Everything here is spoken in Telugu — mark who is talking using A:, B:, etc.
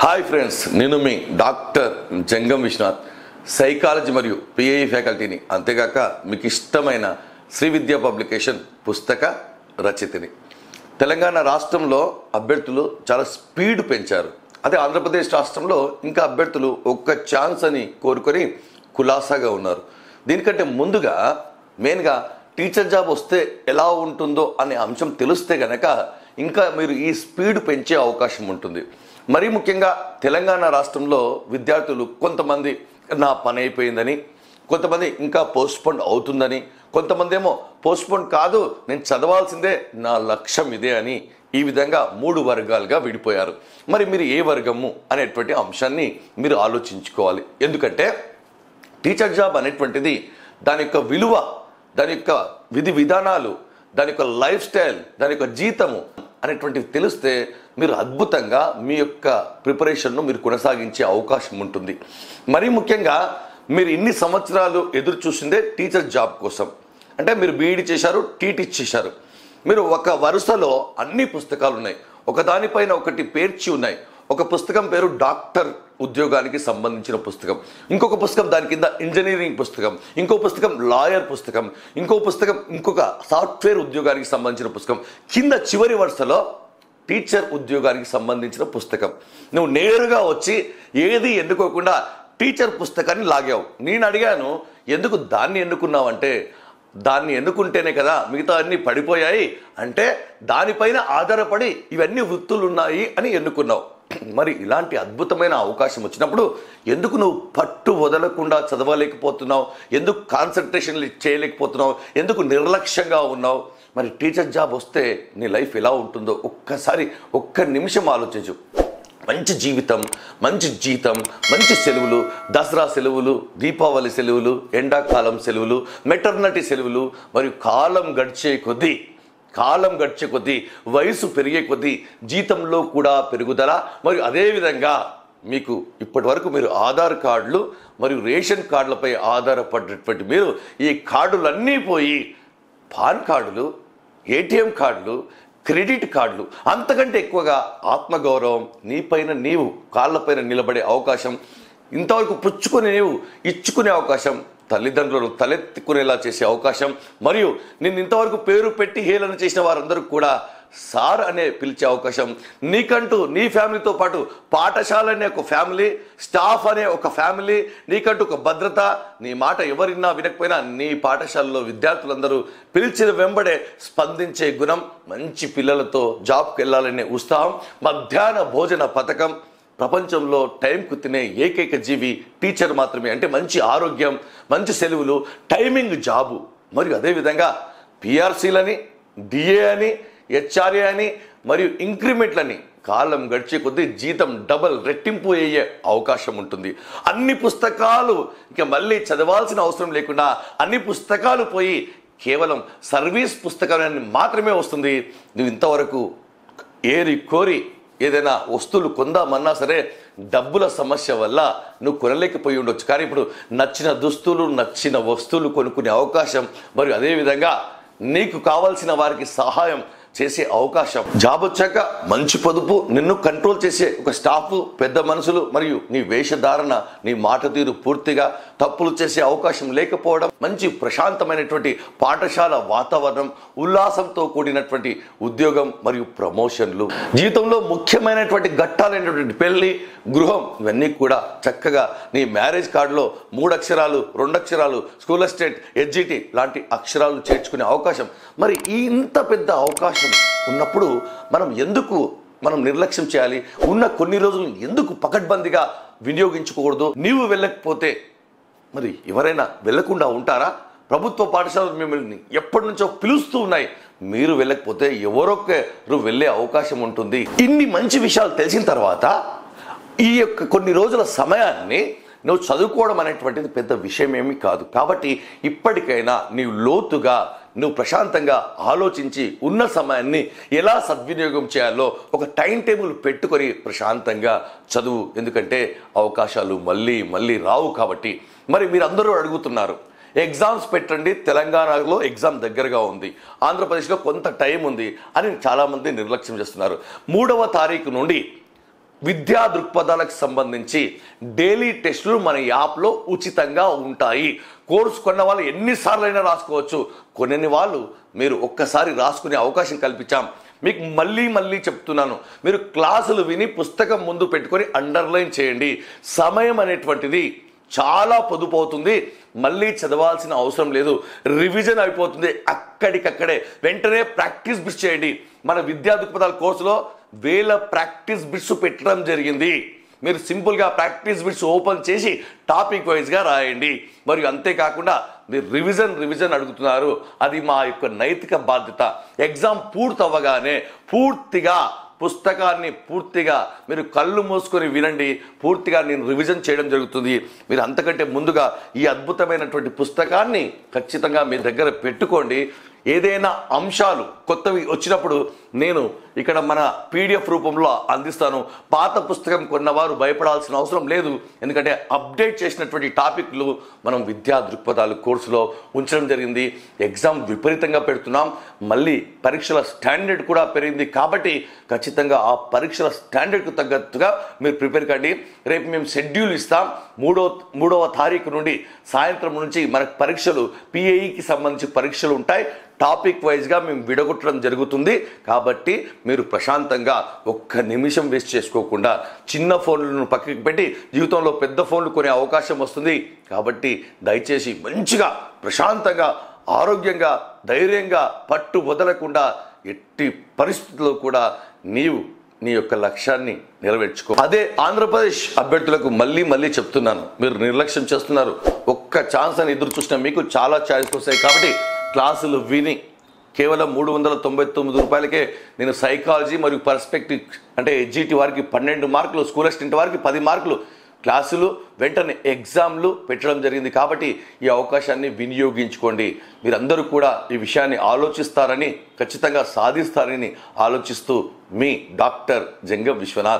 A: హాయ్ ఫ్రెండ్స్, నేను మీ డాక్టర్ జంగం విశ్వనాథ్, సైకాలజీ మరియు పిఐ ఫ్యాకల్టీని, అంతేగాక మీకు ఇష్టమైన శ్రీ విద్యా పబ్లికేషన్ పుస్తక రచయితని. తెలంగాణ రాష్ట్రంలో అభ్యర్థులు చాలా స్పీడ్ పెంచారు. అదే ఆంధ్రప్రదేశ్ రాష్ట్రంలో ఇంకా అభ్యర్థులు ఒక్క ఛాన్స్ అని కోరుకొని కులాసాగా ఉన్నారు. దీనికంటే ముందుగా మెయిన్గా టీచర్ జాబ్ వస్తే ఎలా ఉంటుందో అనే అంశం తెలిస్తే గనక ఇంకా మీరు ఈ స్పీడ్ పెంచే అవకాశం ఉంటుంది. మరీ ముఖ్యంగా తెలంగాణ రాష్ట్రంలో విద్యార్థులు కొంతమంది నా పని అయిపోయిందని, కొంతమంది ఇంకా పోస్ట్పోన్ అవుతుందని, కొంతమంది ఏమో పోస్ట్పోన్ కాదు నేను చదవాల్సిందే, నా లక్ష్యం ఇదే అని ఈ విధంగా 3 వర్గాలుగా విడిపోయారు. మరి మీరు ఏ వర్గము అనేటువంటి అంశాన్ని మీరు ఆలోచించుకోవాలి. ఎందుకంటే టీచర్ జాబ్ అనేటువంటిది దాని యొక్క విలువ, దాని యొక్క విధి విధానాలు, దాని యొక్క లైఫ్ స్టైల్, దాని యొక్క జీతము అనేటువంటివి తెలిస్తే మీరు అద్భుతంగా మీ యొక్క ప్రిపరేషన్ను మీరు కొనసాగించే అవకాశం ఉంటుంది. మరీ ముఖ్యంగా మీరు ఇన్ని సంవత్సరాలు ఎదురు చూసిందే టీచర్ జాబ్ కోసం. అంటే మీరు బీఈడి చేశారు, టీటీ చేశారు, మీరు ఒక వరుసలో అన్ని పుస్తకాలు ఉన్నాయి, ఒకదానిపైన ఒకటి పేర్చి ఉన్నాయి. ఒక పుస్తకం పేరు డాక్టర్ ఉద్యోగానికి సంబంధించిన పుస్తకం, ఇంకొక పుస్తకం దాని కింద ఇంజనీరింగ్ పుస్తకం, ఇంకో పుస్తకం లాయర్ పుస్తకం, ఇంకో పుస్తకం ఇంకొక సాఫ్ట్వేర్ ఉద్యోగానికి సంబంధించిన పుస్తకం, కింద చివరి వరుసలో టీచర్ ఉద్యోగానికి సంబంధించిన పుస్తకం. నువ్వు నేరుగా వచ్చి ఏది ఎన్నుకోకుండా టీచర్ పుస్తకాన్ని లాగావు. నేను అడిగాను, ఎందుకు దాన్ని ఎన్నుకున్నావంటే, దాన్ని ఎన్నుకుంటేనే కదా మిగతా అన్ని పడిపోయాయి, అంటే దానిపైన ఆధారపడి ఇవన్నీ వృత్తులు ఉన్నాయి అని ఎన్నుకున్నావు. మరి ఇలాంటి అద్భుతమైన అవకాశం వచ్చినప్పుడు ఎందుకు నువ్వు పట్టు వదలకుండా చదవలేకపోతున్నావు? ఎందుకు కాన్సన్ట్రేషన్ చేయలేకపోతున్నావు? ఎందుకు నిర్లక్ష్యంగా ఉన్నావు? మరి టీచర్ జాబ్ వస్తే నీ లైఫ్ ఎలా ఉంటుందో ఒక్కసారి ఒక్క నిమిషం ఆలోచించు. మంచి జీవితం, మంచి జీతం, మంచి సెలవులు, దసరా సెలవులు, దీపావళి సెలవులు, ఎండాకాలం సెలవులు, మెటర్నిటీ సెలవులు, మరియు కాలం గడిచే కొద్దీ వయసు పెరిగే కొద్దీ జీతంలో కూడా పెరుగుదల. మరియు అదేవిధంగా మీకు ఇప్పటి వరకు మీరు ఆధార్ కార్డులు మరియు రేషన్ కార్డులపై ఆధారపడినటువంటి మీరు ఈ కార్డులన్నీ పోయి పాన్ కార్డులు, ఏటీఎం కార్డులు, క్రెడిట్ కార్డులు, అంతకంటే ఎక్కువగా ఆత్మగౌరవం, నీపైన నీవు కాళ్ళపైన నిలబడే అవకాశం, ఇంతవరకు పుచ్చుకుని నీవు ఇచ్చుకునే అవకాశం, తల్లిదండ్రులు తలెత్తుకునేలా చేసే అవకాశం, మరియు నిన్ను ఇంతవరకు పేరు పెట్టి హేళన చేసిన వారందరూ కూడా సార్ అనే పిలిచే అవకాశం, నీకంటూ నీ ఫ్యామిలీతో పాటు పాఠశాల అనే ఒక ఫ్యామిలీ, స్టాఫ్ అనే ఒక ఫ్యామిలీ, నీకంటూ ఒక భద్రత, నీ మాట ఎవరిన్నా వినకపోయినా నీ పాఠశాలలో విద్యార్థులందరూ పిలిచిన వెంబడే స్పందించే గుణం, మంచి పిల్లలతో జాబ్కి వెళ్ళాలనే ఉత్సాహం, మధ్యాహ్న భోజన పథకం, ప్రపంచంలో టైంకు తినే ఏకైక జీవి టీచర్ మాత్రమే. అంటే మంచి ఆరోగ్యం, మంచి సెలవులు, టైమింగ్ జాబు, మరియు అదేవిధంగా పిఆర్సీలని, డిఏ అని, హెచ్ఆర్ఏ అని, మరియు ఇంక్రిమెంట్లని కాలం గడిచే కొద్దీ జీతం డబల్ రెట్టింపు అయ్యే అవకాశం ఉంటుంది. అన్ని పుస్తకాలు ఇక మళ్ళీ చదవాల్సిన అవసరం లేకుండా అన్ని పుస్తకాలు పోయి కేవలం సర్వీస్ పుస్తకాన్ని మాత్రమే వస్తుంది. నువ్వు ఇంతవరకు ఏరి కోరి ఏదైనా వస్తువులు కొందామన్నా సరే డబ్బుల సమస్య వల్ల నువ్వు కొనలేకపోయి ఉండొచ్చు. కానీ ఇప్పుడు నచ్చిన దుస్తులు, నచ్చిన వస్తువులు కొనుక్కునే అవకాశం, మరియు అదేవిధంగా నీకు కావాల్సిన వారికి సహాయం చేసే అవకాశం, జాబ్ వచ్చాక మంచి పొదుపు, నిన్ను కంట్రోల్ చేసే ఒక స్టాఫ్, పెద్ద మనుషులు, మరియు నీ వేషధారణ, నీ మాట తీరు పూర్తిగా తప్పులు చేసే అవకాశం లేకపోవడం, మంచి ప్రశాంతమైనటువంటి పాఠశాల వాతావరణం, ఉల్లాసంతో కూడినటువంటి ఉద్యోగం మరియు ప్రమోషన్లు, జీవితంలో ముఖ్యమైనటువంటి ఘట్టాలైనటువంటి పెళ్లి, గృహం, ఇవన్నీ కూడా చక్కగా నీ మ్యారేజ్ కార్డులో 3 అక్షరాలు, 2 అక్షరాలు, స్కూల్ అసిస్టెంట్, ఎడ్జిటి లాంటి అక్షరాలు చేర్చుకునే అవకాశం. మరి ఇంత పెద్ద అవకాశం ఉన్నప్పుడు మనం నిర్లక్ష్యం చేయాలి? ఉన్న కొన్ని రోజులు ఎందుకు పకడ్బందీగా వినియోగించుకోకూడదు? నీవు వెళ్ళకపోతే మరి ఎవరైనా వెళ్ళకుండా ఉంటారా? ప్రభుత్వ పాఠశాలలు మిమ్మల్ని ఎప్పటి నుంచో పిలుస్తూ ఉన్నాయి, మీరు వెళ్ళకపోతే ఎవరొకరు వెళ్ళే అవకాశం ఉంటుంది. ఇన్ని మంచి విషయాలు తెలిసిన తర్వాత ఈ యొక్క కొన్ని రోజుల సమయాన్ని నువ్వు చదువుకోవడం అనేటువంటిది పెద్ద విషయం ఏమీ కాదు. కాబట్టి ఇప్పటికైనా నీవు లోతుగా, నువ్వు ప్రశాంతంగా ఆలోచించి ఉన్న సమయాన్ని ఎలా సద్వినియోగం చేయాలో ఒక టైం టేబుల్ పెట్టుకొని ప్రశాంతంగా చదువు. ఎందుకంటే అవకాశాలు మళ్ళీ మళ్ళీ రావు. కాబట్టి మరి మీరందరూ అడుగుతున్నారు, ఎగ్జామ్స్ పెట్టండి, తెలంగాణలో ఎగ్జామ్ దగ్గరగా ఉంది, ఆంధ్రప్రదేశ్లో కొంత టైం ఉంది అని చాలామంది నిర్లక్ష్యం చేస్తున్నారు. 3వ తారీఖు నుండి విద్యా దృక్పథాలకు సంబంధించి డైలీ టెస్టులు మన యాప్లో ఉచితంగా ఉంటాయి. కోర్సు కొన్న వాళ్ళు ఎన్నిసార్లు అయినా రాసుకోవచ్చు. కొన్ని వాళ్ళు మీరు ఒక్కసారి రాసుకునే అవకాశం కల్పించాం. మీకు మళ్ళీ చెప్తున్నాను, మీరు క్లాసులు విని పుస్తకం ముందు పెట్టుకొని అండర్లైన్ చేయండి. సమయం అనేటువంటిది చాలా పొదుపు అవుతుంది. మళ్ళీ చదవాల్సిన అవసరం లేదు, రివిజన్ అయిపోతుంది అక్కడికక్కడే. వెంటనే ప్రాక్టీస్ బిట్స్ చేయండి. మన విద్యా దృక్పథాల కోర్సులో 1000 ప్రాక్టీస్ బిట్స్ పెట్టడం జరిగింది. మీరు సింపుల్గా ప్రాక్టీస్ బిట్స్ ఓపెన్ చేసి టాపిక్ వైజ్గా రాయండి. మరియు అంతేకాకుండా మీరు రివిజన్ అడుగుతున్నారు, అది మా యొక్క నైతిక బాధ్యత. ఎగ్జామ్ పూర్తవ్వగానే పూర్తిగా పుస్తకాన్ని మీరు కళ్ళు మూసుకొని వినండి. పూర్తిగా నేను రివిజన్ చేయడం జరుగుతుంది. మీరు అంతకంటే ముందుగా ఈ అద్భుతమైనటువంటి పుస్తకాన్ని ఖచ్చితంగా మీ దగ్గర పెట్టుకోండి. ఏదైనా అంశాలు కొత్తవి వచ్చినప్పుడు నేను ఇక్కడ మన PDF రూపంలో అందిస్తాను. పాత పుస్తకం కొన్నవారు భయపడాల్సిన అవసరం లేదు. ఎందుకంటే అప్డేట్ చేసినటువంటి టాపిక్లు మనం విద్యా దృక్పథాలు కోర్సులో ఉంచడం జరిగింది. ఎగ్జామ్ విపరీతంగా పెడుతున్నాం. మళ్ళీ పరీక్షల స్టాండర్డ్ కూడా పెరిగింది. కాబట్టి ఖచ్చితంగా ఆ పరీక్షల స్టాండర్డ్కు తగ్గట్టుగా మీరు ప్రిపేర్ కండి. రేపు మేము షెడ్యూల్ ఇస్తాం. 3వ తారీఖు నుండి సాయంత్రం నుంచి మనకు పరీక్షలు PAEకి సంబంధించి పరీక్షలు ఉంటాయి. టాపిక్ వైజ్గా మేము విడగొట్టడం జరుగుతుంది. కాబట్టి మీరు ప్రశాంతంగా ఒక్క నిమిషం వేస్ట్ చేసుకోకుండా చిన్న ఫోన్లను పక్కకి పెట్టి జీవితంలో పెద్ద ఫోన్లు కొనే అవకాశం వస్తుంది. కాబట్టి దయచేసి మంచిగా ప్రశాంతంగా ఆరోగ్యంగా ధైర్యంగా పట్టు వదలకుండా ఎట్టి పరిస్థితుల్లో కూడా నీవు నీ యొక్క లక్ష్యాన్ని నెరవేర్చుకో. అదే ఆంధ్రప్రదేశ్ అభ్యర్థులకు మళ్ళీ చెప్తున్నాను, మీరు నిర్లక్ష్యం చేస్తున్నారు. ఒక్క ఛాన్స్ అని ఎదురు చూసిన మీకు చాలా ఛాయిస్ వస్తాయి. కాబట్టి క్లాసులు విని కేవలం 399 రూపాయలకే నేను సైకాలజీ మరియు పర్స్పెక్టివ్ అంటే HGT వారికి 12 మార్కులు, స్కూల్ అసిస్టెంట్ వారికి 10 మార్కులు క్లాసులు వెంటనే ఎగ్జామ్లు పెట్టడం జరిగింది. కాబట్టి ఈ అవకాశాన్ని వినియోగించుకోండి. మీరందరూ కూడా ఈ విషయాన్ని ఆలోచిస్తారని, ఖచ్చితంగా సాధిస్తారని ఆలోచిస్తూ మీ డాక్టర్ జంగం విశ్వనాథ్.